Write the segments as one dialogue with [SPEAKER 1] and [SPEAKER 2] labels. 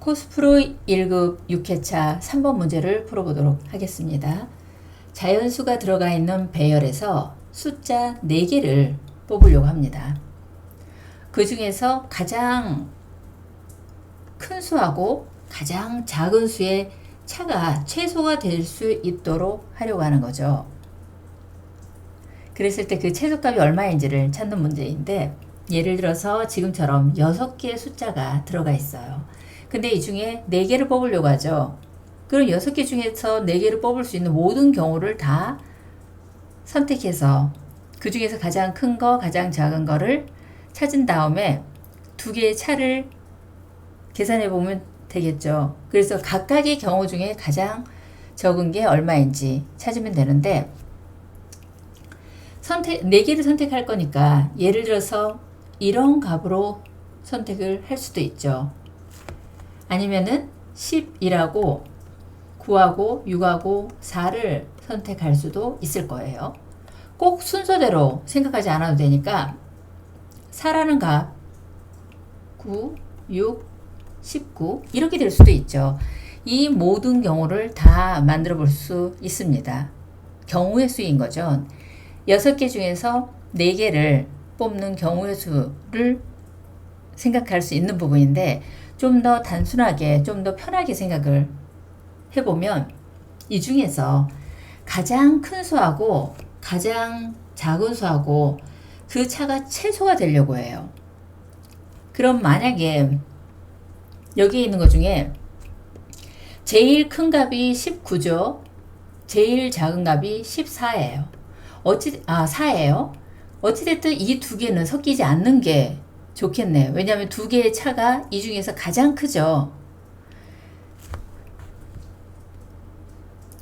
[SPEAKER 1] 코스프로 1급 6회차 3번 문제를 풀어보도록 하겠습니다. 자연수가 들어가 있는 배열에서 숫자 4개를 뽑으려고 합니다. 그 중에서 가장 큰 수하고 가장 작은 수의 차가 최소가 될 수 있도록 하려고 하는 거죠. 그랬을 때 그 최소값이 얼마인지를 찾는 문제인데, 예를 들어서 지금처럼 6개의 숫자가 들어가 있어요. 근데 이 중에 4개를 뽑으려고 하죠. 그럼 6개 중에서 4개를 뽑을 수 있는 모든 경우를 다 선택해서 그 중에서 가장 큰 거, 가장 작은 거를 찾은 다음에 2개의 차를 계산해 보면 되겠죠. 그래서 각각의 경우 중에 가장 적은 게 얼마인지 찾으면 되는데, 4개를 선택할 거니까 예를 들어서 이런 값으로 선택을 할 수도 있죠. 아니면은 11하고 9하고 6하고 4를 선택할 수도 있을 거예요. 꼭 순서대로 생각하지 않아도 되니까 4라는 값 9, 6, 19 이렇게 될 수도 있죠. 이 모든 경우를 다 만들어 볼 수 있습니다. 경우의 수인 거죠. 6개 중에서 4개를 뽑는 경우의 수를 생각할 수 있는 부분인데, 좀 더 단순하게, 좀 더 편하게 생각을 해보면 이 중에서 가장 큰 수하고 가장 작은 수하고 그 차가 최소가 되려고 해요. 그럼 만약에 여기 있는 것 중에 제일 큰 값이 19죠. 제일 작은 값이 14예요. 4예요. 어찌됐든 이 2개는 섞이지 않는 게 좋겠네요. 왜냐하면 2개의 차가 이 중에서 가장 크죠.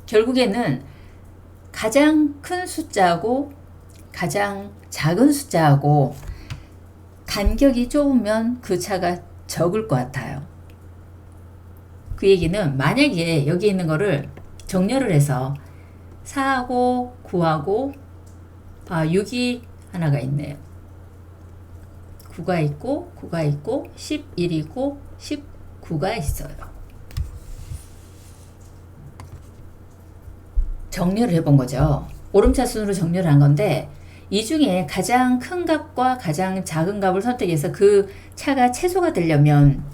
[SPEAKER 1] 결국에는 가장 큰 숫자하고 가장 작은 숫자하고 간격이 좁으면 그 차가 적을 것 같아요. 그 얘기는 만약에 여기 있는 거를 정렬을 해서 4하고 9하고 6이 하나가 있네요. 9가 있고 9가 있고 11이고 19가 있어요. 정렬을 해본 거죠. 오름차순으로 정렬을 한 건데, 이 중에 가장 큰 값과 가장 작은 값을 선택해서 그 차가 최소가 되려면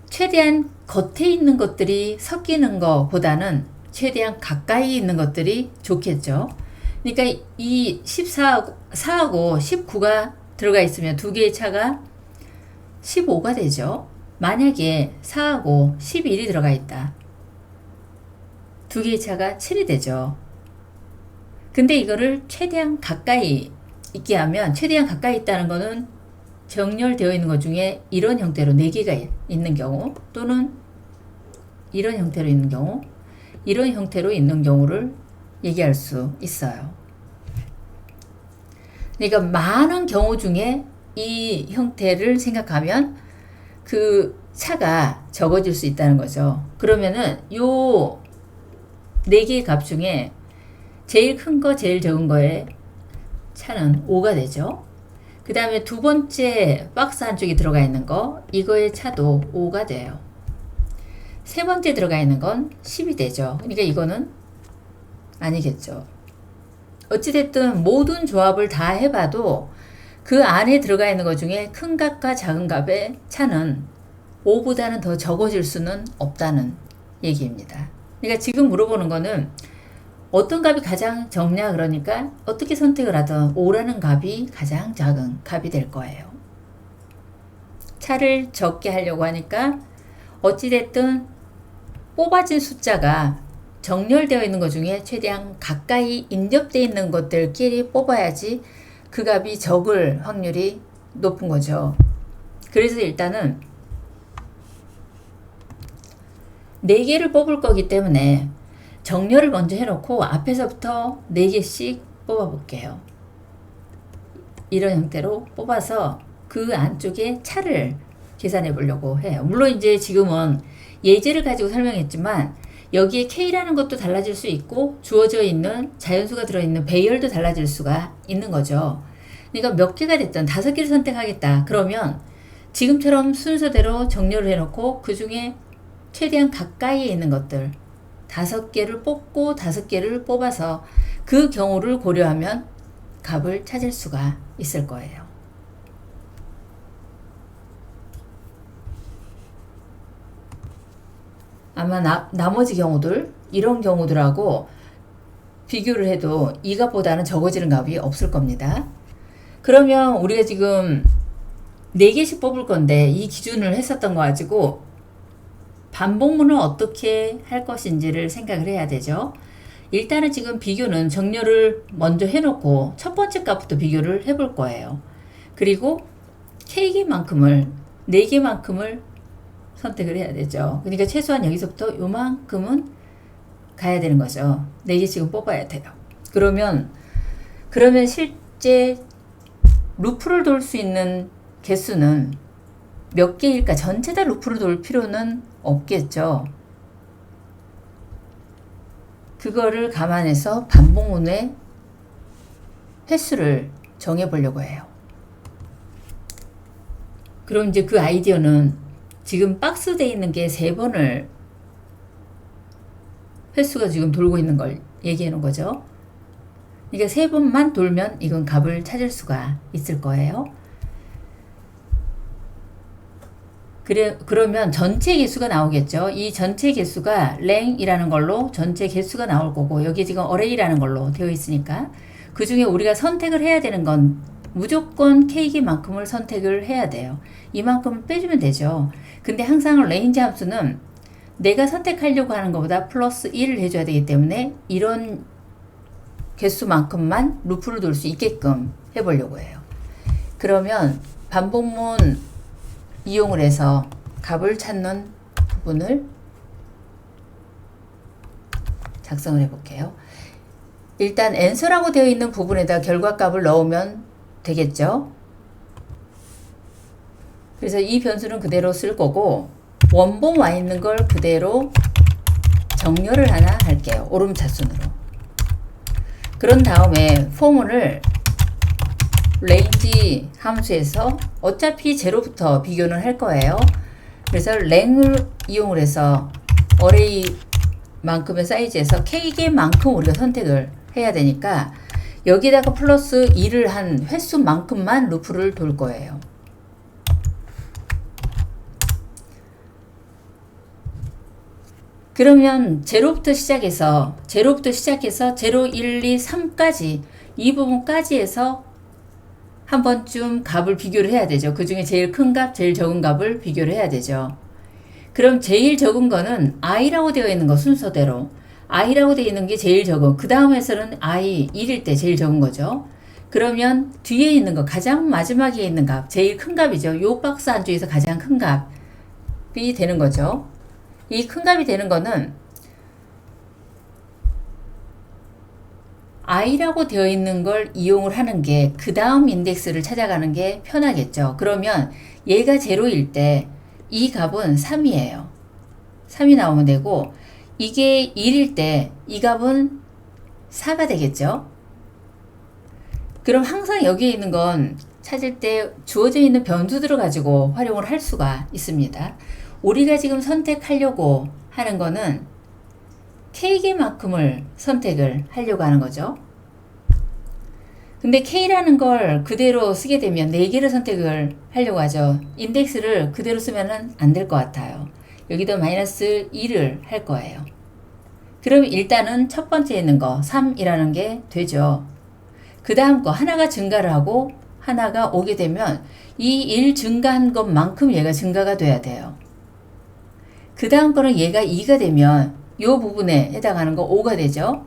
[SPEAKER 1] 최대한 겉에 있는 것들이 섞이는 것보다는 최대한 가까이 있는 것들이 좋겠죠. 그러니까 이 4하고 19가 들어가 있으면 2개의 차가 15가 되죠. 만약에 4하고 11이 들어가 있다. 2개의 차가 7이 되죠. 근데 이거를 최대한 가까이 있게 하면, 최대한 가까이 있다는 거는 정렬되어 있는 것 중에 이런 형태로 4개가 있는 경우, 또는 이런 형태로 있는 경우, 이런 형태로 있는 경우를 얘기할 수 있어요. 그러니까 많은 경우 중에 이 형태를 생각하면 그 차가 적어질 수 있다는 거죠. 그러면은 요 4개의 값 중에 제일 큰 거, 제일 적은 거의 차는 5가 되죠. 그 다음에 두 번째 박스 안쪽에 들어가 있는 거, 이거의 차도 5가 돼요. 세 번째 들어가 있는 건 10이 되죠. 그러니까 이거는 아니겠죠. 어찌됐든 모든 조합을 다 해봐도 그 안에 들어가 있는 것 중에 큰 값과 작은 값의 차는 5보다는 더 적어질 수는 없다는 얘기입니다. 그러니까 지금 물어보는 거는 어떤 값이 가장 적냐, 그러니까 어떻게 선택을 하든 5라는 값이 가장 작은 값이 될 거예요. 차를 적게 하려고 하니까 어찌됐든 뽑아진 숫자가 정렬되어 있는 것 중에 최대한 가까이 인접되어 있는 것들끼리 뽑아야지 그 값이 적을 확률이 높은 거죠. 그래서 일단은 4개를 뽑을 거기 때문에 정렬을 먼저 해놓고 앞에서부터 4개씩 뽑아 볼게요. 이런 형태로 뽑아서 그 안쪽에 차를 계산해 보려고 해요. 물론 이제 지금은 예제를 가지고 설명했지만 여기에 K라는 것도 달라질 수 있고 주어져 있는 자연수가 들어있는 배열도 달라질 수가 있는 거죠. 그러니까 몇 개가 됐든 5개를 선택하겠다. 그러면 지금처럼 순서대로 정렬을 해놓고 그 중에 최대한 가까이에 있는 것들 5개를 뽑고 5개를 뽑아서 그 경우를 고려하면 값을 찾을 수가 있을 거예요. 아마 나머지 경우들, 이런 경우들하고 비교를 해도 이 값보다는 적어지는 값이 없을 겁니다. 그러면 우리가 지금 4개씩 뽑을 건데 이 기준을 했었던 거 가지고 반복문을 어떻게 할 것인지를 생각을 해야 되죠. 일단은 지금 비교는 정렬을 먼저 해놓고 첫 번째 값부터 비교를 해볼 거예요. 그리고 K개만큼을 4개만큼을 선택을 해야 되죠. 그러니까 최소한 여기서부터 요만큼은 가야 되는 거죠. 4개씩은 뽑아야 돼요. 그러면 실제 루프를 돌 수 있는 개수는 몇 개일까? 전체 다 루프를 돌 필요는 없겠죠. 그거를 감안해서 반복문의 횟수를 정해 보려고 해요. 그럼 이제 그 아이디어는 지금 박스되어 있는 게 3번을 횟수가 지금 돌고 있는 걸 얘기해 놓은 거죠. 그러니까 3번만 돌면 이건 값을 찾을 수가 있을 거예요. 그러면 전체 개수가 나오겠죠. 이 전체 개수가 랭이라는 걸로 전체 개수가 나올 거고, 여기 지금 어레이라는 걸로 되어 있으니까 그 중에 우리가 선택을 해야 되는 건 무조건 K개만큼을 선택을 해야 돼요. 이만큼을 빼주면 되죠. 근데 항상 레인지 함수는 내가 선택하려고 하는 것보다 플러스 1을 해줘야 되기 때문에 이런 개수만큼만 루프를 돌 수 있게끔 해보려고 해요. 그러면 반복문 이용을 해서 값을 찾는 부분을 작성을 해볼게요. 일단 answer라고 되어 있는 부분에다 결과값을 넣으면 되겠죠. 그래서 이 변수는 그대로 쓸 거고, 원본 와 있는 걸 그대로 정렬을 하나 할게요. 오름차순으로. 그런 다음에 포문을 range 함수에서 어차피 0부터 비교는 할 거예요. 그래서 랭을 이용을 해서 어레이만큼의 사이즈에서 K개만큼 우리가 선택을 해야 되니까 여기다가 플러스 2를 한 횟수만큼만 루프를 돌 거예요. 그러면 0부터 시작해서 0, 1, 2, 3까지 이 부분까지 해서 한 번쯤 값을 비교를 해야 되죠. 그 중에 제일 큰 값, 제일 적은 값을 비교를 해야 되죠. 그럼 제일 적은 거는 i라고 되어 있는 거 순서대로 i라고 되어 있는 게 제일 적은, 그 다음에서는 i 1일 때 제일 적은 거죠. 그러면 뒤에 있는 거, 가장 마지막에 있는 값, 제일 큰 값이죠. 요 박스 안쪽에서 가장 큰 값이 되는 거죠. 이 큰 값이 되는 거는 i라고 되어 있는 걸 이용을 하는 게 그 다음 인덱스를 찾아가는 게 편하겠죠. 그러면 얘가 0일 때 이 값은 3이에요. 3이 나오면 되고, 이게 1일 때 이 값은 4가 되겠죠. 그럼 항상 여기에 있는 건 찾을 때 주어져 있는 변수들을 가지고 활용을 할 수가 있습니다. 우리가 지금 선택하려고 하는 거는 K개만큼을 선택을 하려고 하는 거죠. 근데 K라는 걸 그대로 쓰게 되면 4개를 선택을 하려고 하죠. 인덱스를 그대로 쓰면 안 될 것 같아요. 여기도 마이너스 2를 할 거예요. 그럼 일단은 첫 번째 있는 거 3이라는 게 되죠. 그 다음 거 하나가 증가를 하고 하나가 오게 되면 이 1 증가한 것만큼 얘가 증가가 돼야 돼요. 그 다음 거는 얘가 2가 되면 이 부분에 해당하는 거 5가 되죠.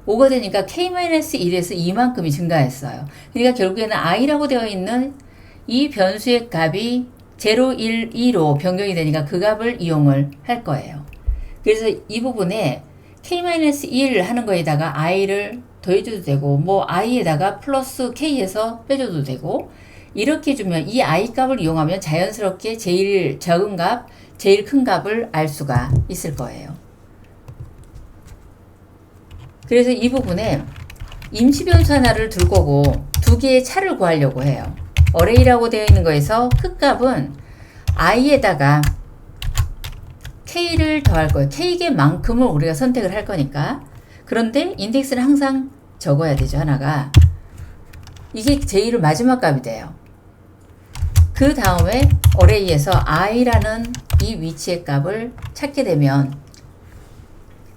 [SPEAKER 1] 5가 되니까 K-1에서 이만큼이 증가했어요. 그러니까 결국에는 i라고 되어 있는 이 변수의 값이 0, 1, 2로 변경이 되니까 그 값을 이용을 할 거예요. 그래서 이 부분에 K-1 하는 거에다가 i를 더해줘도 되고, 뭐 i에다가 플러스 K해서 빼줘도 되고, 이렇게 주면 이 i 값을 이용하면 자연스럽게 제일 적은 값, 제일 큰 값을 알 수가 있을 거예요. 그래서 이 부분에 임시 변수 하나를 둘 거고 2개의 차를 구하려고 해요. 어레이라고 되어 있는 거에서 끝값은 i에다가 K를 더할 거예요. K개만큼을 우리가 선택을 할 거니까. 그런데 인덱스는 항상 적어야 되죠. 하나가. 이게 제1의 마지막 값이 돼요. 그 다음에 어레이에서 i라는 이 위치의 값을 찾게 되면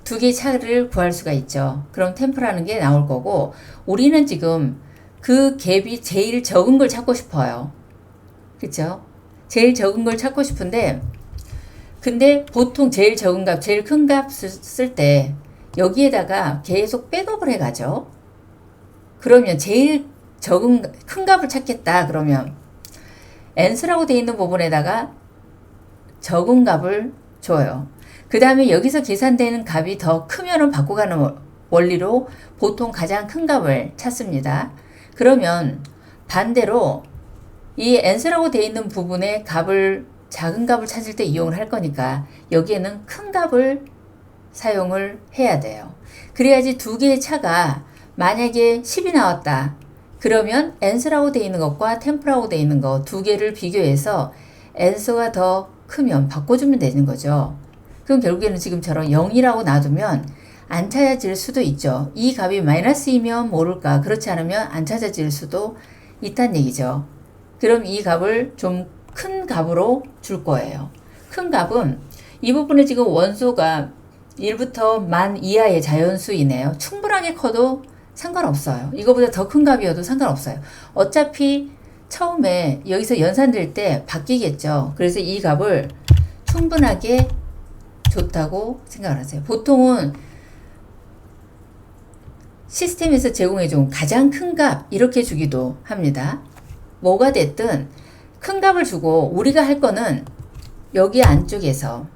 [SPEAKER 1] 두 개의 차를 구할 수가 있죠. 그럼 템프라는 게 나올 거고, 우리는 지금 그 갭이 제일 적은 걸 찾고 싶어요. 그쵸? 제일 적은 걸 찾고 싶은데, 근데 보통 제일 적은 값, 제일 큰 값 쓸 때 여기에다가 계속 백업을 해가죠. 그러면 제일 적은 큰 값을 찾겠다 그러면 ans라고 되어 있는 부분에다가 적은 값을 줘요. 그 다음에 여기서 계산되는 값이 더 크면은 바꿔가는 원리로 보통 가장 큰 값을 찾습니다. 그러면 반대로 이 ans라고 되어 있는 부분에 값을 작은 값을 찾을 때 이용을 할 거니까 여기에는 큰 값을 사용을 해야 돼요. 그래야지 두 개의 차가 만약에 10이 나왔다. 그러면 ans라고 되어 있는 것과 temp라고 되어 있는 것 두 개를 비교해서 ans가 더 크면 바꿔주면 되는 거죠. 그럼 결국에는 지금처럼 0이라고 놔두면 안 찾아질 수도 있죠. 이 값이 마이너스이면 모를까, 그렇지 않으면 안 찾아질 수도 있다는 얘기죠. 그럼 이 값을 좀 큰 값으로 줄 거예요. 큰 값은 이 부분에 지금 원소가 1부터 10,000 이하의 자연수이네요. 충분하게 커도 상관없어요. 이거보다 더 큰 값이어도 상관없어요. 어차피 처음에 여기서 연산될 때 바뀌겠죠. 그래서 이 값을 충분하게 좋다고 생각을 하세요. 보통은 시스템에서 제공해준 가장 큰 값 이렇게 주기도 합니다. 뭐가 됐든 큰 값을 주고 우리가 할 거는 여기 안쪽에서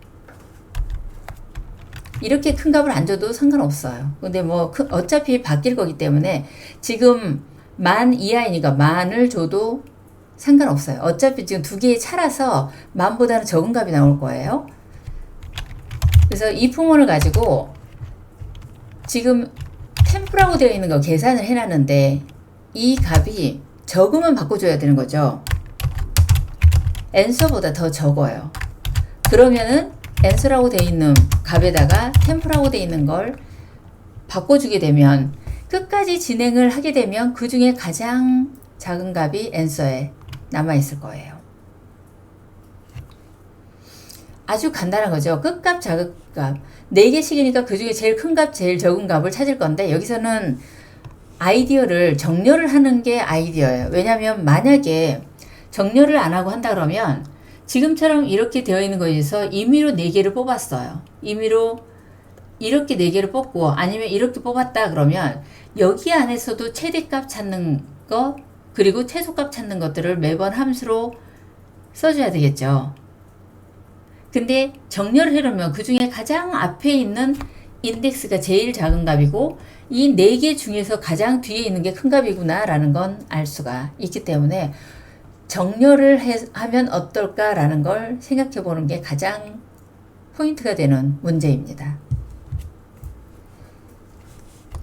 [SPEAKER 1] 이렇게 큰 값을 안 줘도 상관없어요. 근데 뭐 어차피 바뀔 거기 때문에 지금 10,000 이하이니까 10,000을 줘도 상관없어요. 어차피 지금 두 개의 차라서 10,000보다는 적은 값이 나올 거예요. 그래서 이 품원을 가지고 지금 템프라고 되어 있는 거 계산을 해놨는데 이 값이 적으면 바꿔줘야 되는 거죠. ans보다 더 적어요. 그러면은 ans라고 되어 있는 값에다가 템프라고 되어 있는 걸 바꿔주게 되면 끝까지 진행을 하게 되면 그 중에 가장 작은 값이 answer에 남아있을 거예요. 아주 간단한 거죠. 끝값, 작은값. 4개씩이니까 그 중에 제일 큰 값, 제일 적은 값을 찾을 건데 여기서는 아이디어를 정렬을 하는 게 아이디어예요. 왜냐하면 만약에 정렬을 안 하고 한다 그러면 지금처럼 이렇게 되어 있는 거에서 임의로 4개를 뽑았어요. 임의로 이렇게 4개를 뽑고 아니면 이렇게 뽑았다 그러면 여기 안에서도 최대값 찾는 거 그리고 최소값 찾는 것들을 매번 함수로 써줘야 되겠죠. 근데 정렬을 해놓으면 그 중에 가장 앞에 있는 인덱스가 제일 작은 값이고 이 4개 중에서 가장 뒤에 있는 게 큰 값이구나 라는 건 알 수가 있기 때문에 정렬을 하면 어떨까 라는 걸 생각해 보는 게 가장 포인트가 되는 문제입니다.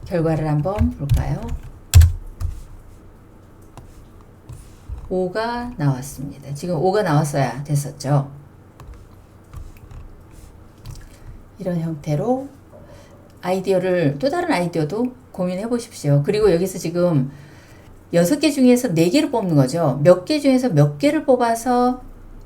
[SPEAKER 1] 결과를 한번 볼까요? 5가 나왔습니다. 지금 5가 나왔어야 됐었죠. 이런 형태로 아이디어를 또 다른 아이디어도 고민해 보십시오. 그리고 여기서 지금 6개 중에서 4개를 뽑는 거죠. 몇 개 중에서 몇 개를 뽑아서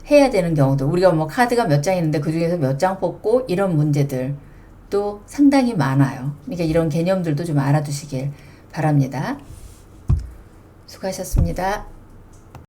[SPEAKER 1] 해야 되는 경우도 우리가 뭐 카드가 몇 장 있는데 그 중에서 몇 장 뽑고 이런 문제들도 상당히 많아요. 그러니까 이런 개념들도 좀 알아두시길 바랍니다. 수고하셨습니다.